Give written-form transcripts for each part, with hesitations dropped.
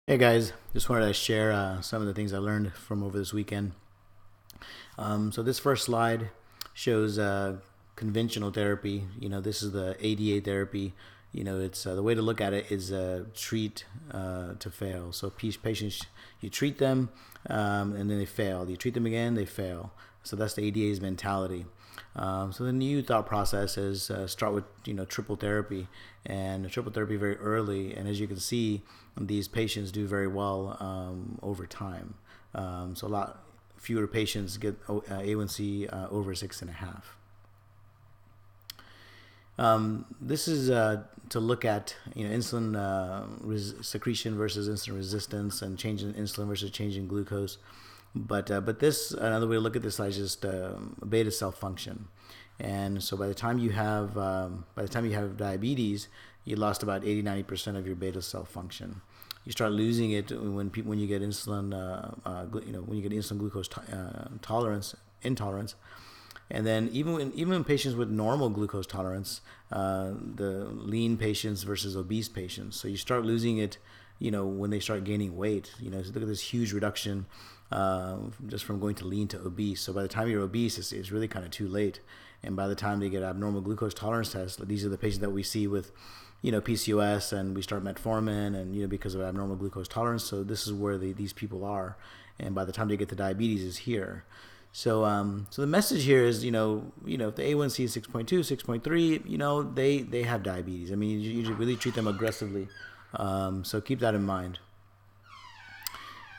Hey guys, just wanted to share some of the things I learned from over this weekend. So this first slide shows conventional therapy. This is the ADA therapy. It's the way to look at it is treat to fail. So patients, you treat them and then they fail. You treat them again, they fail. So that's the ADA's mentality. So the new thought process is start with triple therapy, and triple therapy very early. And as you can see, these patients do very well over time. So a lot fewer patients get A1C over 6.5. This is to look at insulin secretion versus insulin resistance, and change in insulin versus change in glucose. But this, another way to look at this slide is just beta cell function. And so by the time you have diabetes, you lost about 80-90% of your beta cell function. You start losing it when you get insulin when you get insulin glucose intolerance. And then even in patients with normal glucose tolerance, the lean patients versus obese patients. So you start losing it, when they start gaining weight. So look at this huge reduction just from going to lean to obese. So by the time you're obese, it's really kind of too late. And by the time they get abnormal glucose tolerance tests, these are the patients that we see with, PCOS, and we start metformin, and because of abnormal glucose tolerance. So this is where these people are, and by the time they get to diabetes, is here. So the message here is, if the A1C is 6.2, 6.3, they have diabetes. I mean, you really treat them aggressively. So keep that in mind.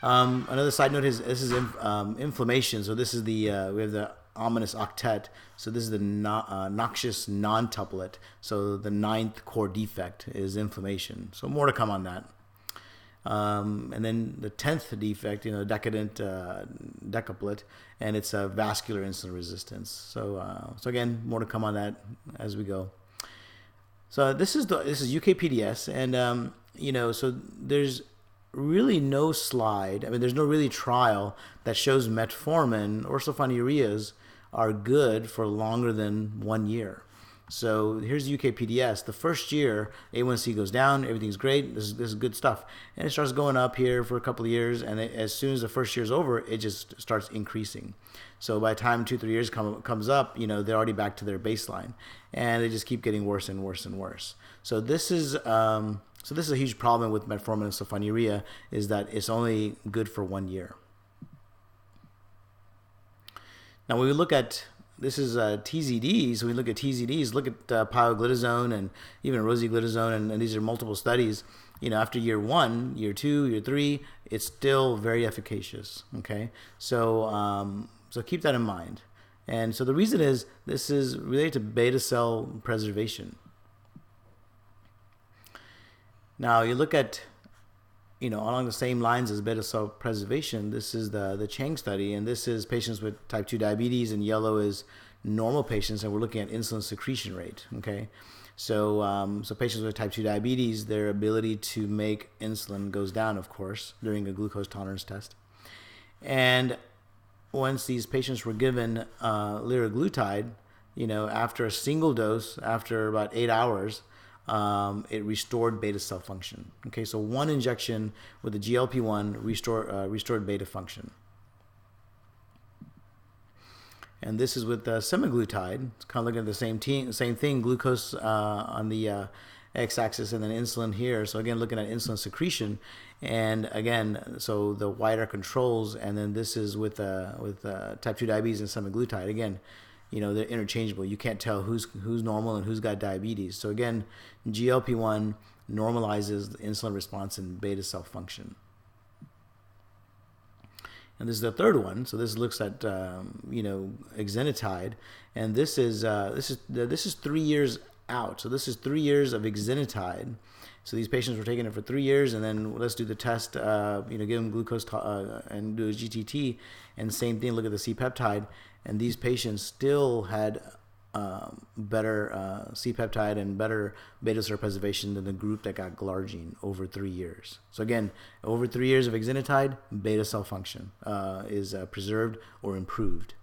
Another side note is this is inflammation. So this is we have the ominous octet. So this is the noxious non-tuplet. So the ninth core defect is inflammation. So more to come on that. And then the 10th defect, decadent decuplet, and it's vascular insulin resistance. So again, more to come on that as we go. So this is UKPDS, and so there's really no slide. I mean, there's no really trial that shows metformin or sulfonylureas are good for longer than 1 year. So here's UKPDS. The first year, A1C goes down, everything's great, this is good stuff. And it starts going up here for a couple of years, and as soon as the first year's over, it just starts increasing. So by the time 2-3 years comes up, they're already back to their baseline. And they just keep getting worse and worse and worse. So this is a huge problem with metformin and sulfonylurea, is that it's only good for 1 year. Now when we look at this is TZDs. When we look at TZDs, look at pioglitazone and even rosiglitazone, and these are multiple studies. After year 1, year 2, year 3, it's still very efficacious. Okay, so keep that in mind. And so the reason is this is related to beta cell preservation. Now you look at along the same lines as beta cell preservation, this is the Chang study, and this is patients with type 2 diabetes, and yellow is normal patients, and we're looking at insulin secretion rate. Okay, so patients with type 2 diabetes, their ability to make insulin goes down, of course, during a glucose tolerance test. And once these patients were given liraglutide, after a single dose, after about 8 hours, it restored beta cell function. Okay, so one injection with the GLP-1 restored beta function. And this is with semaglutide. It's kind of looking at the same thing, glucose on the x-axis, and then insulin here. So again, looking at insulin secretion, and again, so the white are controls, and then this is with type 2 diabetes and semaglutide. Again, they're interchangeable. You can't tell who's normal and who's got diabetes. So again, GLP-1 normalizes the insulin response and beta cell function. And this is the third one. So this looks at exenatide, and this is 3 years out. So this is 3 years of exenatide. So these patients were taking it for 3 years, and then let's do the test. Give them glucose and do a GTT, and same thing. Look at the C-peptide, and these patients still had better C-peptide and better beta cell preservation than the group that got glargine over 3 years. So again, over 3 years of exenatide, beta cell function is preserved or improved.